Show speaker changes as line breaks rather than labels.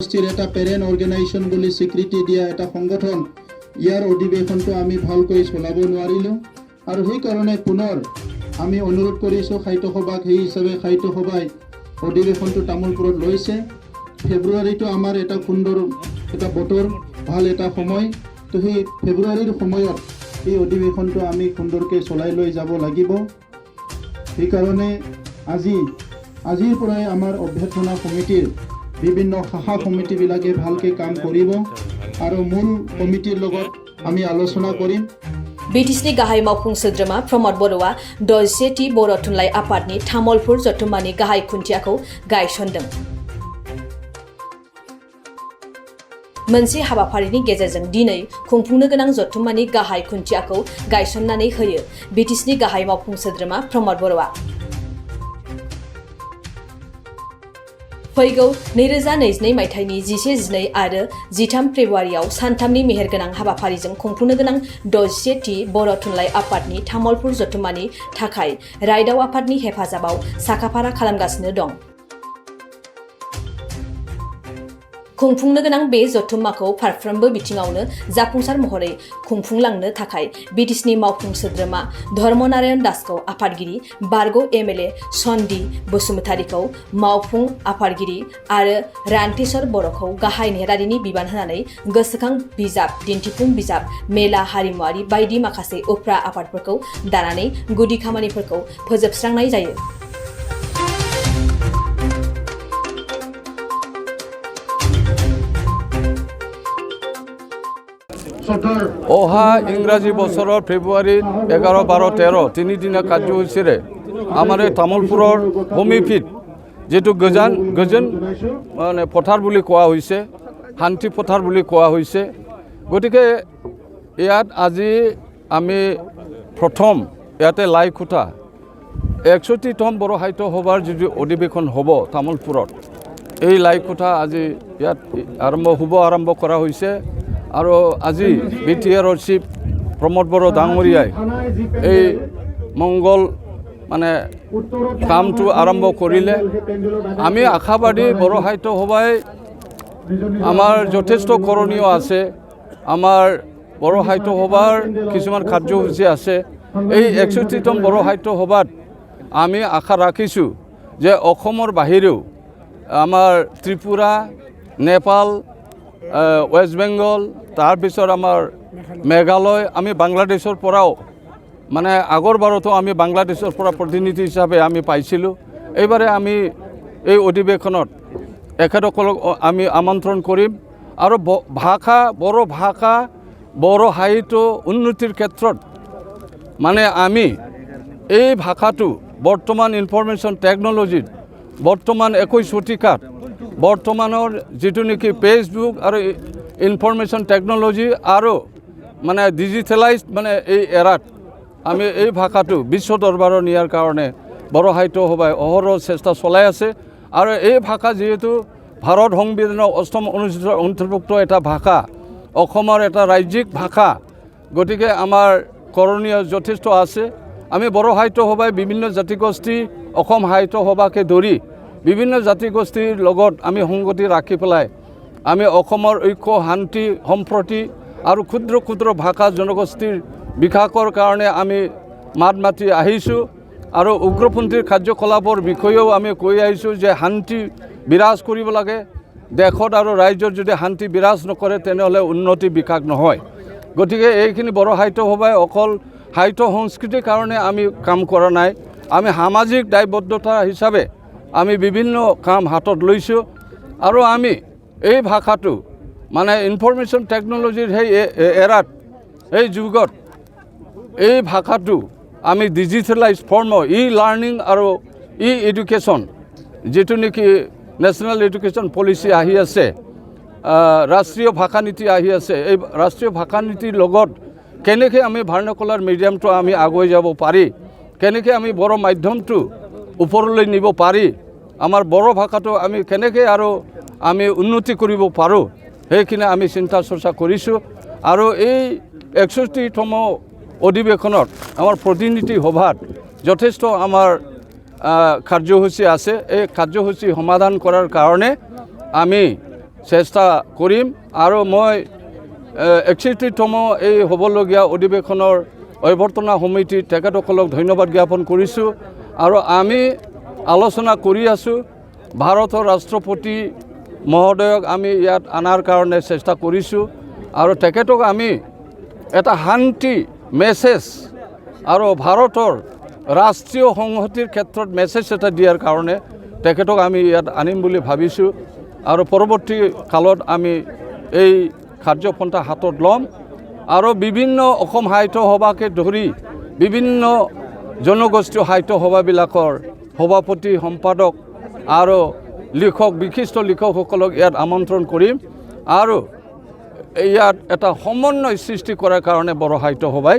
এটা parent organisation বুলি স্বীকৃতি দিয়া এটা সংগঠন ইয়াৰ অধিৱেশনটো আমি ভালকৈ চলাব নোৱাৰিলোঁ আৰু সেইকাৰণে পুনৰ আমি অনুৰোধ কৰিছোঁ সাহিত্য সভাক সেই হিচাপে সাহিত্য সভাই অধিৱেশনটো তামোলপুৰত লৈছে। ফেব্ৰুৱাৰীটো আমাৰ এটা সুন্দৰ এটা বতৰ ভাল এটা সময়, তো সেই ফেব্ৰুৱাৰীৰ সময়ত এই অধিৱেশনটো আমি সুন্দৰকৈ চলাই লৈ যাব লাগিব। সেইকাৰণে আজিৰ পৰাই আমাৰ অভ্যৰ্থনা সমিতিৰ বিভিন্ন শাখা সমিতিবিলাকে ভালকৈ কাম কৰিব আৰু মূল কমিটিৰ লগত আমি আলোচনা কৰিম।
BTC गाहाय मावफुं सोद्रोमा प्रमद बर'आ 10th बर' थुनलाइ आफादनि तामुलपुर जथुम्मानि गाहाय खुन्थियाखौ गायसनदों। मोनसे हाबाफारिनि गेजेरजों दिनै खुंफुंनो गोनां जथुम्मानि गाहाय खुन्थियाखौ गायसननानै होयो BTC गाहाय मावफुं सोद्रोमा प्रमद बर'आ। फैगौ 2022 मायथाइनि 11-12 आरो 13 फेब्रुवारियाव सानथामनि मेहेरगोनां हाबाफारिजों खुंफुंनो गोनां 10th बर' थुनलाइ आफादनि तामुलपुर जथुम्मानि थाखाय रायदाव आफादनि हेफाजाबाव साखाफारा खालामगासिनो दं। खुंफुंनो गोनां बे जथुम्माखौ फारफ्रोमबो बिथिङावनो जाफुंसार महरै खुंफुंलांनो थाखाय BTCनि मावफुं सोद्रोमा धर्मनारायण दासखौ आफादगिरि, बारग' MLA सन्दी बसुमतारीखौ मावफुं आफादगिरि आरो रान्थेश्वर बर'खौ गाहाय नेहाथारिनि बिबान होनानै गोसोखां बिजाब, दिन्थिफुं बिजाब, मेला हारिमुआरि बायदि माखासे उफ्रा आफादफोरखौ दानानै गुदि खामानिफोरखौ फोजोबस्रांनाय जायो।
অহা ইংৰাজী বছৰৰ ফেব্ৰুৱাৰী 11, 12, 13 তিনিদিনীয়া কাৰ্যসূচীৰে আমাৰ এই তামোলপুৰৰ সমীপিত যিটো গজন মানে পথাৰ বুলি কোৱা হৈছে, শান্তি পথাৰ বুলি কোৱা হৈছে। গতিকে ইয়াত আজি আমি প্ৰথম ইয়াতে লাই খুঁটা 61তম বড়ো সাহিত্য সভাৰ যিটো অধিৱেশন হ'ব তামোলপুৰত, এই লাই খুঁটা আজি ইয়াত আৰম্ভ কৰা হৈছে। আৰু আজি BTRৰ চিফ প্ৰমোদ বড়ো ডাঙৰীয়াই এই মংগল মানে কামটো আৰম্ভ কৰিলে। আমি আশাবাদী বড়ো সাহিত্য সভাই আমাৰ যথেষ্ট কৰণীয় আছে, আমাৰ বড়ো সাহিত্য সভাৰ কিছুমান কাৰ্যসূচী আছে। এই 61তম বড়ো সাহিত্য সভাত আমি আশা ৰাখিছোঁ যে অসমৰ বাহিৰেও আমাৰ ত্ৰিপুৰা, নেপাল, ৱেষ্ট বেংগল, তাৰপিছত আমাৰ মেঘালয়, আমি বাংলাদেশৰ পৰাও মানে আগৰবাৰতো আমি বাংলাদেশৰ পৰা প্ৰতিনিধি হিচাপে আমি পাইছিলোঁ। এইবাৰে আমি এই অধিৱেশনত এখেতসকলক আমি আমন্ত্ৰণ কৰিম আৰু বড়ো ভাষা, বড়ো সাহিত্য উন্নতিৰ ক্ষেত্ৰত মানে আমি এই ভাষাটো বৰ্তমান ইনফৰমেশ্যন টেকন'লজিত বৰ্তমান 21 শতিকাত বৰ্তমানৰ যিটো নেকি ফেচবুক আৰু ইনফৰমেশ্যন টেকন'লজি আৰু মানে ডিজিটেলাইজ মানে এই এৰাত আমি এই ভাষাটো বিশ্ব দৰবাৰত নিয়াৰ কাৰণে বড়ো সাহিত্য সভাই অহৰহ চেষ্টা চলাই আছে। আৰু এই ভাষা যিহেতু ভাৰত সংবিধানৰ 8ম অনুচ্ছেদৰ অন্তৰ্ভুক্ত এটা ভাষা, অসমৰ এটা ৰাজ্যিক ভাষা, গতিকে আমাৰ কৰণীয় যথেষ্ট আছে। আমি বড়ো সাহিত্য সভাই বিভিন্ন জাতিগোষ্ঠী, অসম সাহিত্য সভাকে ধৰি বিভিন্ন জাতিগোষ্ঠীৰ লগত আমি সংগতি ৰাখি পেলাই আমি অসমৰ ঐক্য, শান্তি, সম্প্ৰতি আৰু ক্ষুদ্ৰ ক্ষুদ্ৰ ভাষা জনগোষ্ঠীৰ বিকাশৰ কাৰণে আমি মাত মাতি আহিছোঁ। আৰু উগ্ৰপন্থীৰ কাৰ্যকলাপৰ বিষয়েও আমি কৈ আহিছোঁ যে শান্তি বিৰাজ কৰিব লাগে দেশত, আৰু ৰাজ্যত যদি শান্তি বিৰাজ নকৰে তেনেহ'লে উন্নতি বিকাশ নহয়। গতিকে এইখিনি বড়ো সাহিত্য সভাই অকল সাহিত্য সংস্কৃতিৰ কাৰণে আমি কাম কৰা নাই, আমি সামাজিক দায়বদ্ধতা হিচাপে আমি বিভিন্ন কাম হাতত লৈছোঁ। আৰু আমি এই ভাষাটো মানে ইনফৰমেশ্যন টেকন'লজিৰ সেই এৰাত, এই যুগত এই ভাষাটো আমি ডিজিটেলাইজ ফৰ্ম, লাৰ্ণিং আৰু এডুকেশ্যন যিটো নেকি নেশ্যনেল এডুকেশ্যন পলিচি আহি আছে, ৰাষ্ট্ৰীয় ভাষা নীতি আহি আছে, এই ৰাষ্ট্ৰীয় ভাষা নীতিৰ লগত কেনেকৈ আমি ভাৰ্নাকুলাৰ মিডিয়ামটো আমি আগুৱাই যাব পাৰি, কেনেকৈ আমি বড়ো মাধ্যমটো ওপৰলৈ নিব পাৰি, আমাৰ বড়ো ভাষাটো আমি কেনেকৈ আৰু আমি উন্নতি কৰিব পাৰোঁ, সেইখিনি আমি চিন্তা চৰ্চা কৰিছোঁ। আৰু এই 61তম অধিৱেশনত আমাৰ প্ৰতিনিধি সভাত যথেষ্ট আমাৰ কাৰ্যসূচী আছে। এই কাৰ্যসূচী সমাধান কৰাৰ কাৰণে আমি চেষ্টা কৰিম আৰু মই 61তম এই হ'বলগীয়া অধিৱেশনৰ অভ্যৰ্থনা সমিতি তেখেতসকলক ধন্যবাদ জ্ঞাপন কৰিছোঁ আৰু আমি আলোচনা কৰি আছোঁ ভাৰতৰ ৰাষ্ট্ৰপতি মহোদয়ক আমি ইয়াত আনাৰ কাৰণে চেষ্টা কৰিছোঁ আৰু তেখেতক আমি এটা শান্তি মেছেজ আৰু ভাৰতৰ ৰাষ্ট্ৰীয় সংহতিৰ ক্ষেত্ৰত মেছেজ এটা দিয়াৰ কাৰণে তেখেতক আমি ইয়াত আনিম বুলি ভাবিছোঁ আৰু পৰৱৰ্তী কালত আমি এই কাৰ্যপন্থা হাতত ল'ম আৰু বিভিন্ন অসম সাহিত্য সভাকে ধৰি বিভিন্ন জনগোষ্ঠীয় সাহিত্য সভাবিলাকৰ সভাপতি সম্পাদক আৰু লিখক বিশিষ্ট লিখকসকলক ইয়াত আমন্ত্ৰণ কৰিম আৰু ইয়াত এটা সমন্বয় সৃষ্টি কৰাৰ কাৰণে বড়ো সাহিত্য সভাই